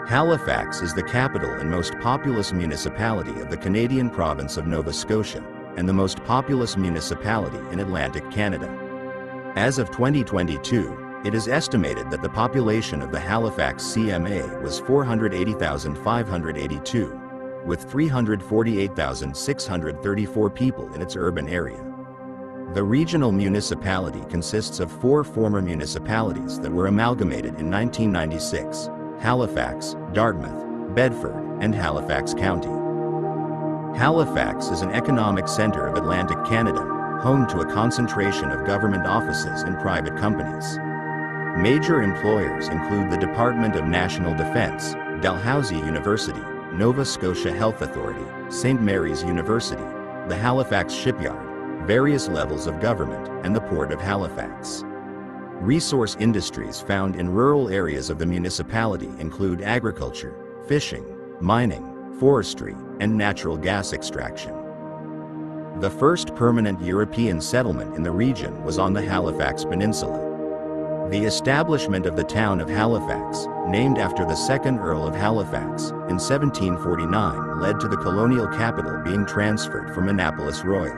Halifax is the capital and most populous municipality of the Canadian province of Nova Scotia, and the most populous municipality in Atlantic Canada. As of 2022, it is estimated that the population of the Halifax CMA was 480,582, with 348,634 people in its urban area. The regional municipality consists of 4 former municipalities that were amalgamated in 1996: Halifax, Dartmouth, Bedford, and Halifax County. Halifax is an economic center of Atlantic Canada, home to a concentration of government offices and private companies. Major employers include the Department of National Defence, Dalhousie University, Nova Scotia Health Authority, St. Mary's University, the Halifax Shipyard, various levels of government, and the Port of Halifax. Resource industries found in rural areas of the municipality include agriculture, fishing, mining, forestry, and natural gas extraction. The first permanent European settlement in the region was on the Halifax Peninsula. The establishment of the town of Halifax, named after the 2nd Earl of Halifax, in 1749 led to the colonial capital being transferred from Annapolis Royal.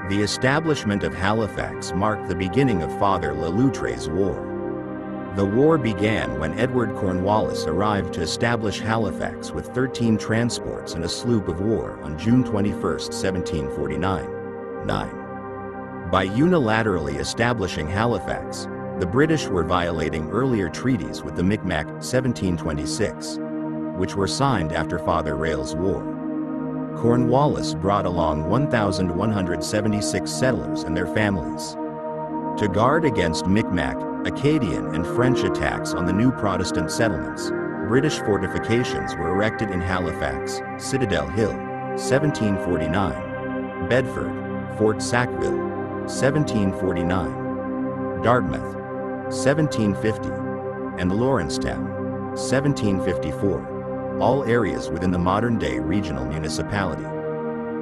The establishment of Halifax marked the beginning of Father Le Loutre's War. The war began when Edward Cornwallis arrived to establish Halifax with 13 transports and a sloop of war on June 21, 1749. By unilaterally establishing Halifax, the British were violating earlier treaties with the Micmac, 1726, which were signed after Father Rail's War. Cornwallis brought along 1,176 settlers and their families. To guard against Micmac, Acadian, and French attacks on the new Protestant settlements, British fortifications were erected in Halifax, Citadel Hill, 1749, Bedford, Fort Sackville, 1749, Dartmouth, 1750, and Lawrencetown, 1754. All areas within the modern-day regional municipality.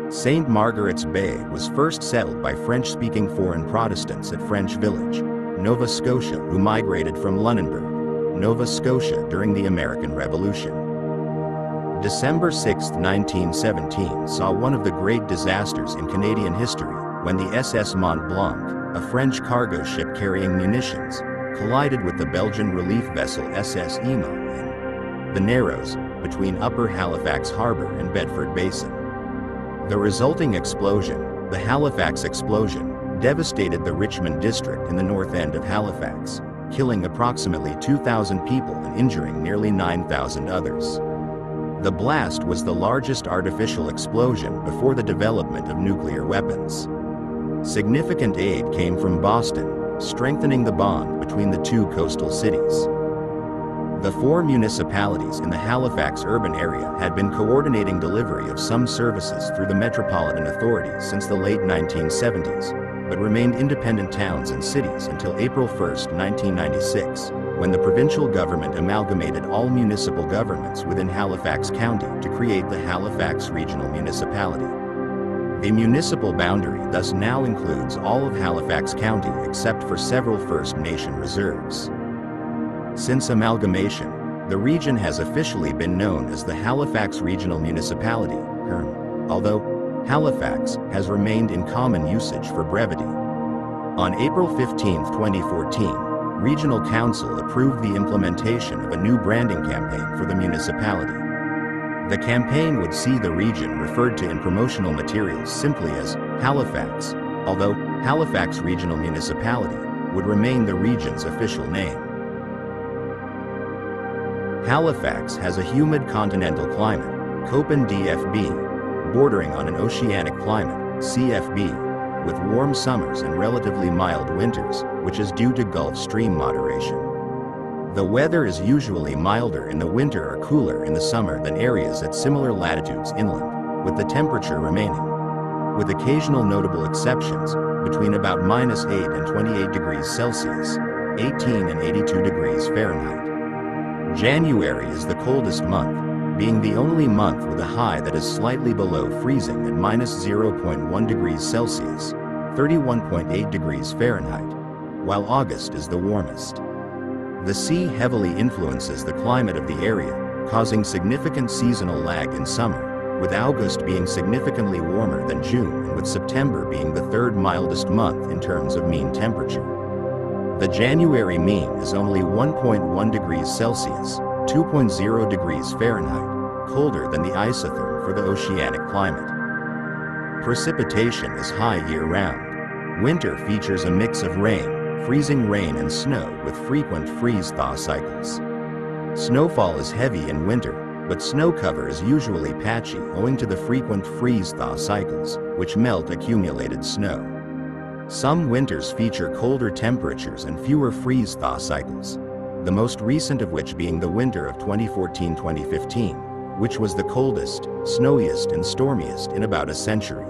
St. Margaret's Bay was first settled by French-speaking foreign Protestants at French Village, Nova Scotia, who migrated from Lunenburg, Nova Scotia during the American Revolution. December 6, 1917 saw one of the great disasters in Canadian history when the SS Mont Blanc, a French cargo ship carrying munitions, collided with the Belgian relief vessel SS Emo in the Narrows, between Upper Halifax Harbour and Bedford Basin. The resulting explosion, the Halifax explosion, devastated the Richmond district in the north end of Halifax, killing approximately 2,000 people and injuring nearly 9,000 others. The blast was the largest artificial explosion before the development of nuclear weapons. Significant aid came from Boston, strengthening the bond between the two coastal cities. The 4 municipalities in the Halifax urban area had been coordinating delivery of some services through the Metropolitan Authority since the late 1970s, but remained independent towns and cities until April 1, 1996, when the provincial government amalgamated all municipal governments within Halifax County to create the Halifax Regional Municipality. The municipal boundary thus now includes all of Halifax County except for several First Nation reserves. Since amalgamation, the region has officially been known as the Halifax Regional Municipality, HRM, although Halifax has remained in common usage for brevity. On April 15, 2014, Regional Council approved the implementation of a new branding campaign for the municipality. The campaign would see the region referred to in promotional materials simply as Halifax, although Halifax Regional Municipality would remain the region's official name. Halifax has a humid continental climate, Köppen DFB, bordering on an oceanic climate, CFB, with warm summers and relatively mild winters, which is due to Gulf Stream moderation. The weather is usually milder in the winter or cooler in the summer than areas at similar latitudes inland, with the temperature remaining, with occasional notable exceptions, between about -8 and 28 degrees Celsius, 18 and 82 degrees Fahrenheit. January is the coldest month, being the only month with a high that is slightly below freezing at -0.1 degrees Celsius, 31.8 degrees Fahrenheit, while August is the warmest. The sea heavily influences the climate of the area, causing significant seasonal lag in summer, with August being significantly warmer than June and with September being the third mildest month in terms of mean temperature. The January mean is only 1.1 degrees Celsius, 2.0 degrees Fahrenheit, colder than the isotherm for the oceanic climate. Precipitation is high year-round. Winter features a mix of rain, freezing rain and snow with frequent freeze-thaw cycles. Snowfall is heavy in winter, but snow cover is usually patchy owing to the frequent freeze-thaw cycles, which melt accumulated snow. Some winters feature colder temperatures and fewer freeze-thaw cycles, the most recent of which being the winter of 2014-2015, which was the coldest, snowiest and stormiest in about a century.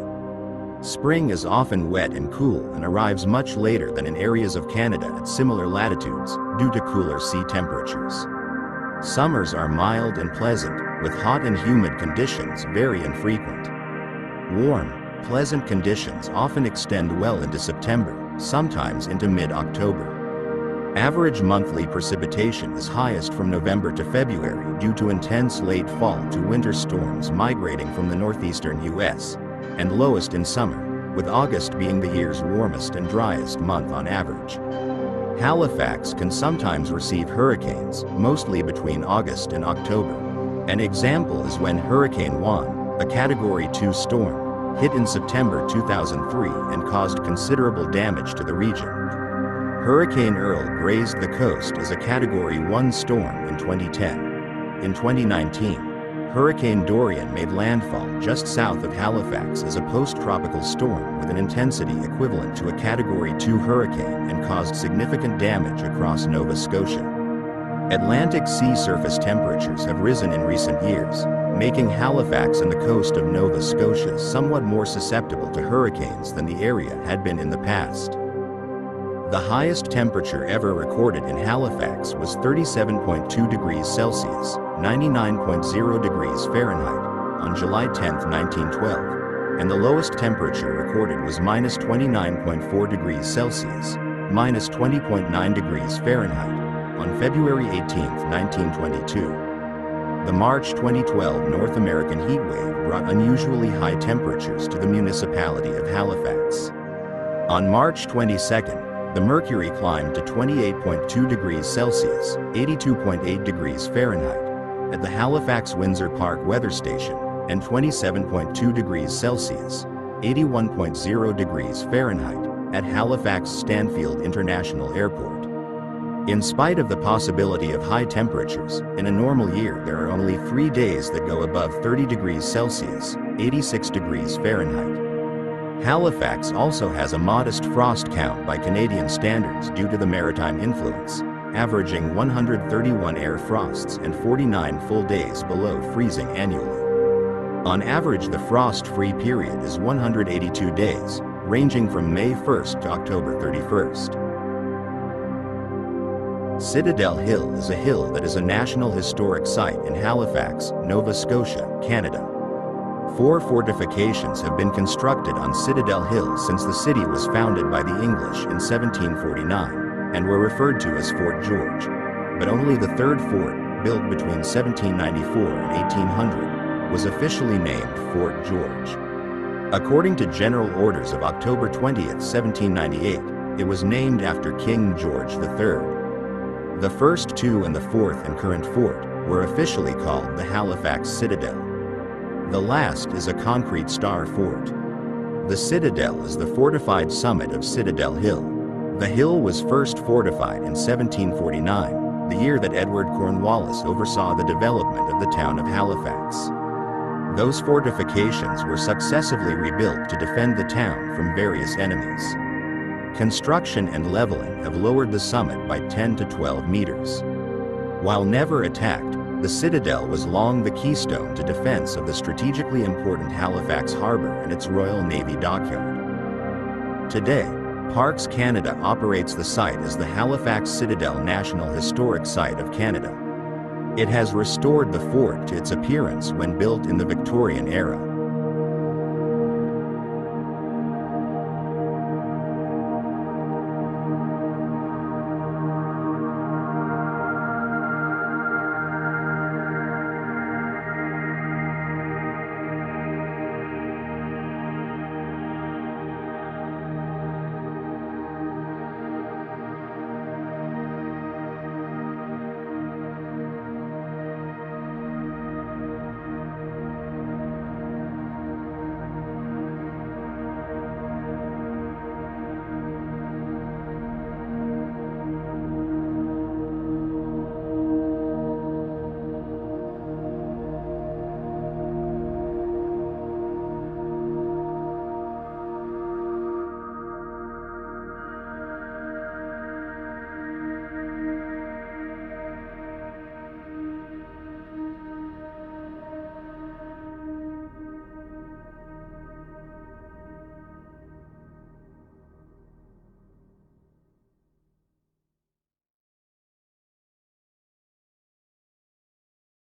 Spring is often wet and cool and arrives much later than in areas of Canada at similar latitudes due to cooler sea temperatures. Summers are mild and pleasant, with hot and humid conditions very infrequent. Warm, pleasant conditions often extend well into September, sometimes into mid-October. Average monthly precipitation is highest from November to February due to intense late fall to winter storms migrating from the northeastern U.S., and lowest in summer, with August being the year's warmest and driest month on average. Halifax can sometimes receive hurricanes, mostly between August and October. An example is when Hurricane Juan, a Category 2 storm, hit in September 2003 and caused considerable damage to the region. Hurricane Earl grazed the coast as a Category 1 storm in 2010. In 2019, Hurricane Dorian made landfall just south of Halifax as a post-tropical storm with an intensity equivalent to a Category 2 hurricane and caused significant damage across Nova Scotia. Atlantic sea surface temperatures have risen in recent years, making Halifax and the coast of Nova Scotia somewhat more susceptible to hurricanes than the area had been in the past. The highest temperature ever recorded in Halifax was 37.2 degrees Celsius, 99.0 degrees Fahrenheit, on July 10, 1912, and the lowest temperature recorded was minus 29.4 degrees Celsius, minus 20.9 degrees Fahrenheit, on February 18, 1922. The March 2012 North American heatwave brought unusually high temperatures to the municipality of Halifax. On March 22, the mercury climbed to 28.2 degrees Celsius, 82.8 degrees Fahrenheit, at the Halifax-Windsor Park Weather Station, and 27.2 degrees Celsius, 81.0 degrees Fahrenheit, at Halifax-Stanfield International Airport. In spite of the possibility of high temperatures, in a normal year there are only 3 days that go above 30 degrees Celsius, 86 degrees Fahrenheit. Halifax also has a modest frost count by Canadian standards due to the maritime influence, averaging 131 air frosts and 49 full days below freezing annually. On average, the frost-free period is 182 days, ranging from May 1st to October 31st. Citadel Hill is a hill that is a National Historic Site in Halifax, Nova Scotia, Canada. 4 fortifications have been constructed on Citadel Hill since the city was founded by the English in 1749, and were referred to as Fort George, but only the third fort, built between 1794 and 1800, was officially named Fort George. According to General Orders of October 20, 1798, it was named after King George III. The first 2 and the fourth and current fort were officially called the Halifax Citadel. The last is a concrete star fort. The Citadel is the fortified summit of Citadel Hill. The hill was first fortified in 1749, the year that Edward Cornwallis oversaw the development of the town of Halifax. Those fortifications were successively rebuilt to defend the town from various enemies. Construction and leveling have lowered the summit by 10 to 12 meters. While never attacked, the Citadel was long the keystone to defense of the strategically important Halifax Harbour and its Royal Navy dockyard. Today, Parks Canada operates the site as the Halifax Citadel National Historic Site of Canada. It has restored the fort to its appearance when built in the Victorian era.